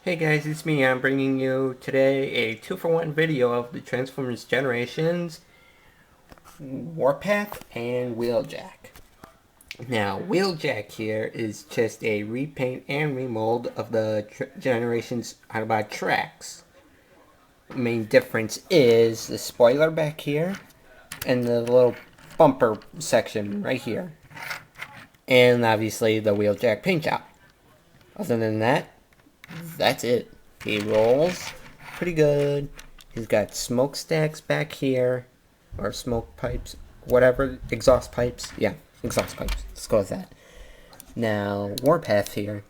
Hey guys, it's me. I'm bringing you today a 2-for-1 video of the Transformers Generations, Warpath and Wheeljack. Now, Wheeljack here is just a repaint and remold of the Generations Autobot tracks. The main difference is the spoiler back here and the little bumper section right here. And obviously the Wheeljack paint job. Other than that, that's it. He rolls pretty good. He's got smokestacks back here, or smoke pipes, whatever, exhaust pipes. Yeah, exhaust pipes. Let's go with that. Now, Warpath here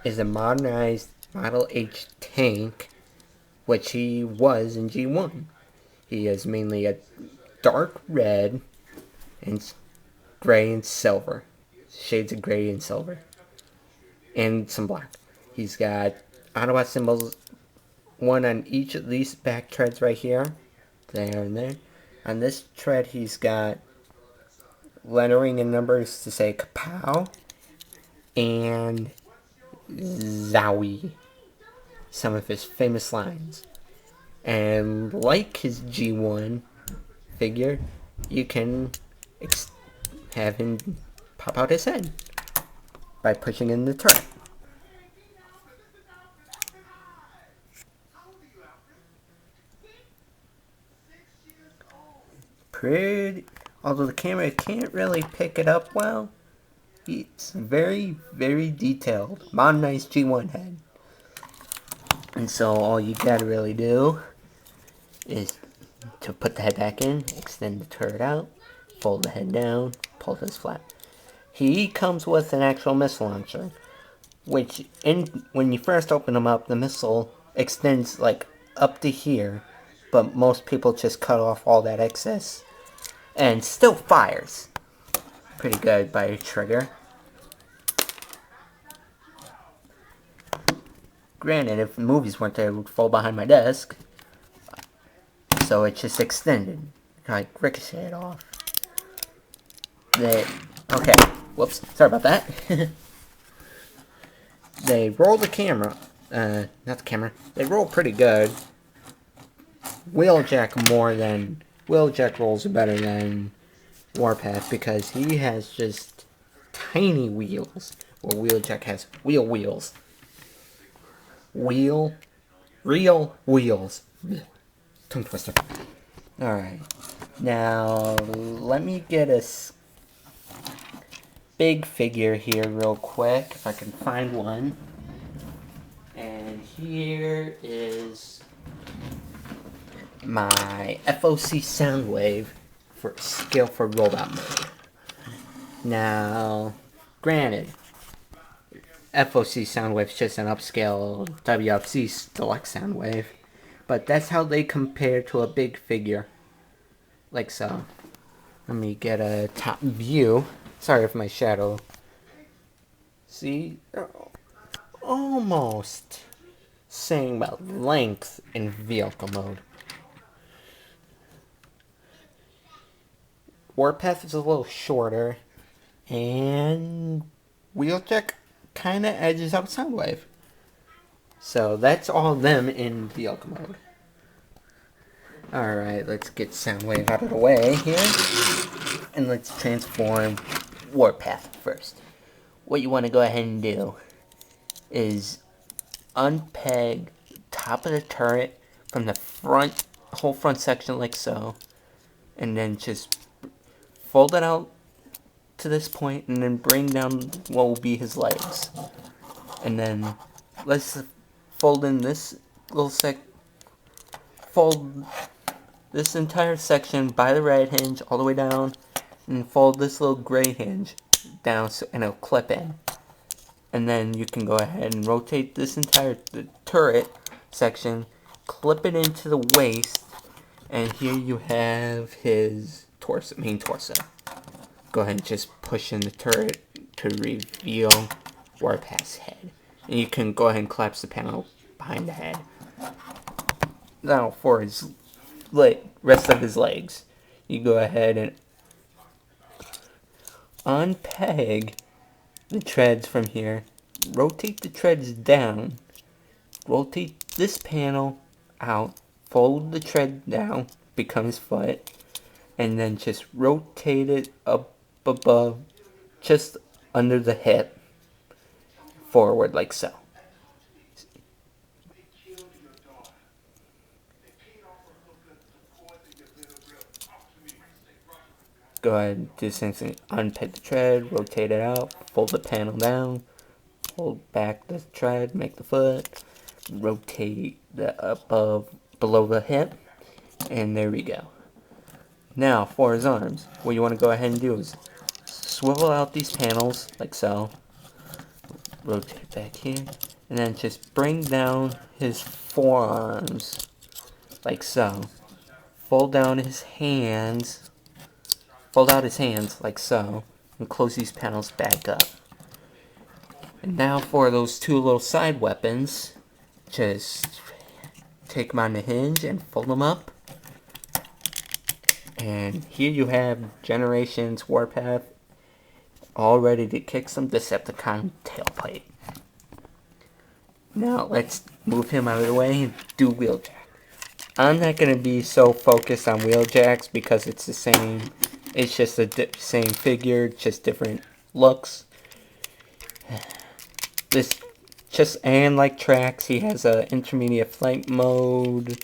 is a modernized Model H tank, which he was in G1. He is mainly a dark red and gray and silver. Shades of gray and silver. And some black. He's got Autobot symbols, one on each of these back treads right here. There and there. On this tread, he's got lettering and numbers to say Kapow and Zowie. Some of his famous lines. And like his G1 figure, you can have him pop out his head by pushing in the turret. Although the camera can't really pick it up well, it's very, very detailed. Modernized G1 head. And so all you gotta really do is to put the head back in, extend the turret out, fold the head down, pull this flat. He comes with an actual missile launcher, which when you first open him up, the missile extends like up to here, but most people just cut off all that excess. And still fires pretty good by a trigger. Granted, if the movies weren't there, it would fall behind my desk. So it just extended. Like ricocheted off. Okay, whoops, sorry about that. They roll the camera. Not the camera. They roll pretty good. Wheeljack rolls better than Warpath because he has just tiny wheels. Well, Wheeljack has wheels. Real wheels. Tongue twister. Alright. Now, let me get a big figure here real quick, if I can find one. And here is my FOC Soundwave for scale for robot mode. Now, granted, FOC Soundwave is just an upscale WFC Deluxe Soundwave, but that's how they compare to a big figure, like so. Let me get a top view. Sorry for my shadow. See, almost saying about length in vehicle mode. Warpath is a little shorter, and Wheeljack kind of edges out Soundwave. So that's all them in vehicle mode. Alright, let's get Soundwave out of the way here, and let's transform Warpath first. What you want to go ahead and do is unpeg top of the turret from the whole front section like so, and then just fold it out to this point, and then bring down what will be his legs. And then let's fold in this little fold this entire section by the right hinge all the way down, and fold this little gray hinge down and it'll clip in. And then you can go ahead and rotate this entire turret section, clip it into the waist, and here you have his main torso. Go ahead and just push in the turret to reveal Warpath's head. And you can go ahead and collapse the panel behind the head. Now for his rest of his legs. You go ahead and unpeg the treads from here. Rotate the treads down. Rotate this panel out. Fold the tread down, become his foot. And then just rotate it up above, just under the hip, forward like so. Go ahead and do the same thing. Unpeg the tread, rotate it out, fold the panel down, hold back the tread, make the foot, rotate the below the hip, and there we go. Now for his arms, what you want to go ahead and do is swivel out these panels like so, rotate back here, and then just bring down his forearms like so. Fold out his hands like so, and close these panels back up. And now for those two little side weapons, just take them on the hinge and fold them up. And here you have Generations Warpath, all ready to kick some Decepticon tailpipe. Now let's move him out of the way and do Wheeljack. I'm not going to be so focused on Wheeljacks because it's the same. It's just the same figure, just different looks. And like Tracks, he has a intermediate flight mode,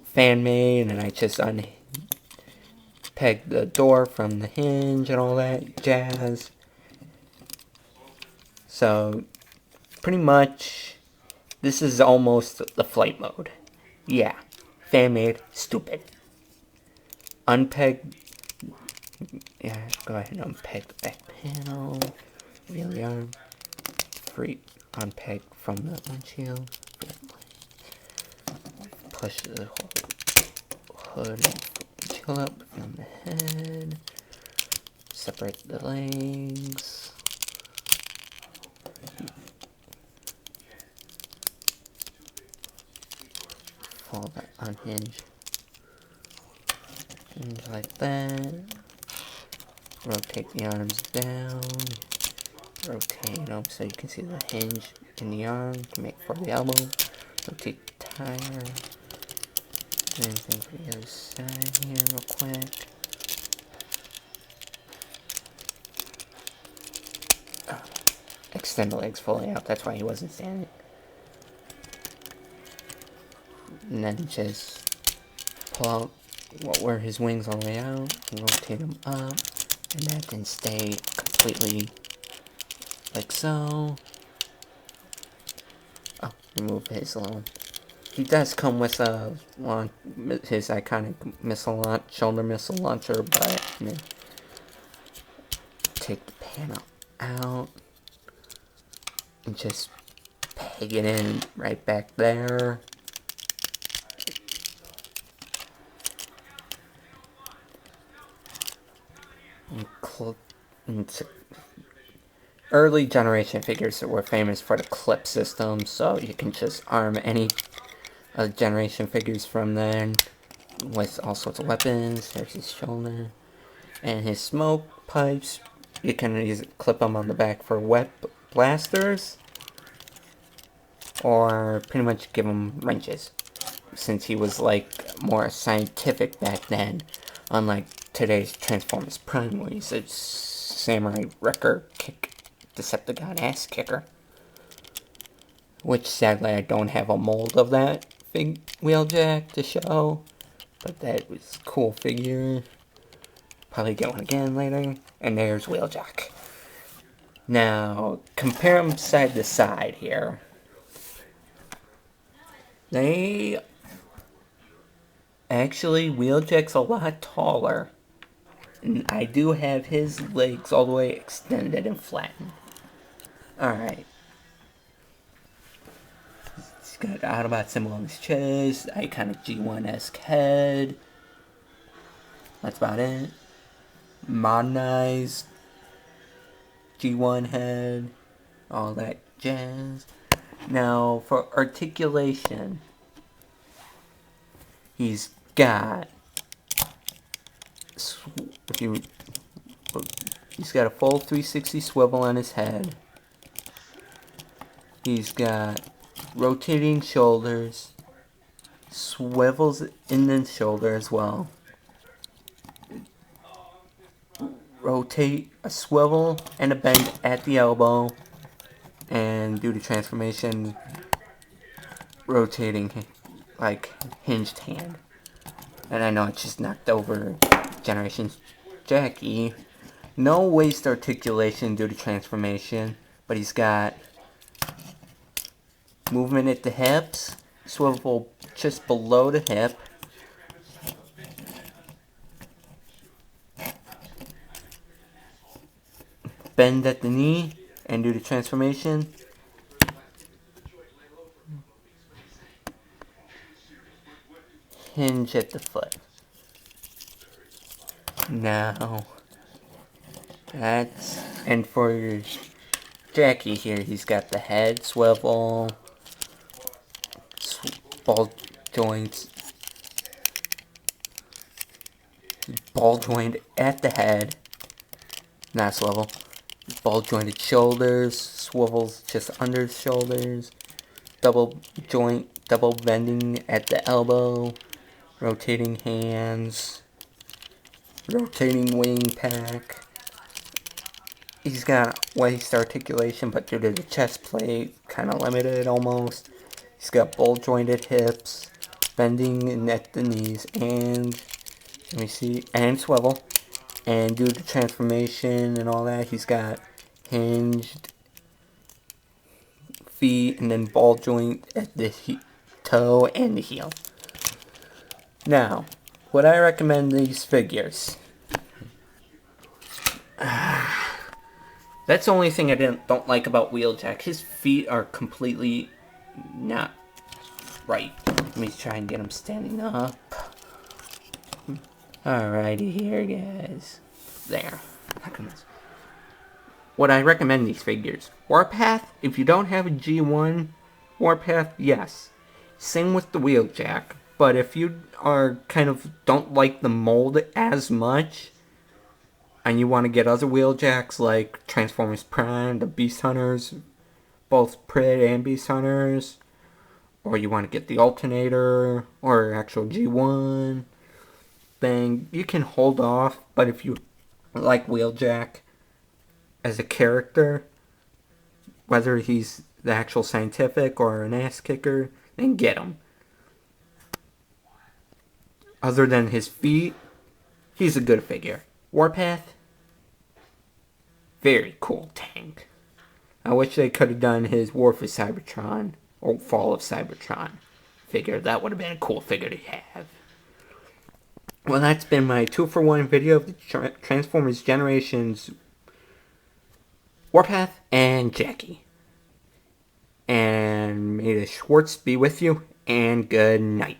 fan made, and I just unpegged the door from the hinge and all that jazz. So pretty much this is almost the flight mode. Yeah, fan made, stupid. Unpeg. Yeah, go ahead and unpeg the back panel. Wheel arm. Free unpeg from the windshield. Push the whole hood and windshield up from the head. Separate the legs. Fold that unhinge. Hinge like that. Rotate the arms down. Rotate them so you can see the hinge in the arm to make for the elbow. Rotate the tire. Same thing for the other side here real quick. Extend the legs fully out, that's why he wasn't standing. And then just pull out where his wings all the way out, rotate them up, and that can stay completely like so. Oh, remove his little. He does come with his iconic shoulder missile launcher, but take the panel out and just peg it in right back there. Early generation figures that were famous for the clip system, so you can just arm any generation figures from then with all sorts of weapons. There's his shoulder and his smoke pipes. You can clip them on the back for wet blasters, or pretty much give him wrenches, since he was like more scientific back then, unlike today's Transformers Prime, where he's a samurai wrecker kick Decepticon ass kicker. Which sadly I don't have a mold of that Wheeljack to show, but that was a cool figure. Probably get one again later. And there's Wheeljack. Now compare them side to side here. Wheeljack's a lot taller. And I do have his legs all the way extended and flattened. Alright. He's got the Autobot symbol on his chest, iconic G1-esque head. That's about it. Modernized G1 head. All that jazz. Now, for articulation, he's got, if you, he's got a full 360 swivel on his head. He's got rotating shoulders, swivels in the shoulder as well. Rotate a swivel and a bend at the elbow, and do the transformation, rotating like hinged hand. And I know it just knocked over Generations Jackie. No waist articulation due to transformation, but he's got movement at the hips, swivel just below the hip, bend at the knee, and do the transformation. Hinge at the foot. Now, and for Jackie here, he's got the head swivel, ball joints, ball joint at the head, not swivel, ball jointed shoulders, swivels just under his shoulders, double joint, double bending at the elbow, rotating hands, rotating wing pack. He's got waist articulation, but due to the chest plate, kind of limited almost. He's got ball jointed hips, bending at the knees, and let me see, and swivel. And due to transformation and all that, he's got hinged feet and then ball joint at the toe and the heel. Now, would I recommend these figures? That's the only thing I don't like about Wheeljack. His feet are completely not right. Let me try and get him standing up. Alrighty here, guys. There. Would I recommend these figures? Warpath, if you don't have a G1, Warpath, yes. Same with the Wheeljack. But if you are don't like the mold as much, and you want to get other Wheeljacks like Transformers Prime, the Beast Hunters, both Prit and Beast Hunters, or you want to get the Alternator, or actual G1, then you can hold off. But if you like Wheeljack as a character, whether he's the actual scientific or an ass kicker, then get him. Other than his feet, he's a good figure. Warpath, very cool tank. I wish they could have done his War for Cybertron or Fall of Cybertron figure. That would have been a cool figure to have. Well, that's been my 2-for-1 video of the Transformers Generations Warpath and Jackie. And may the Schwartz be with you, and good night.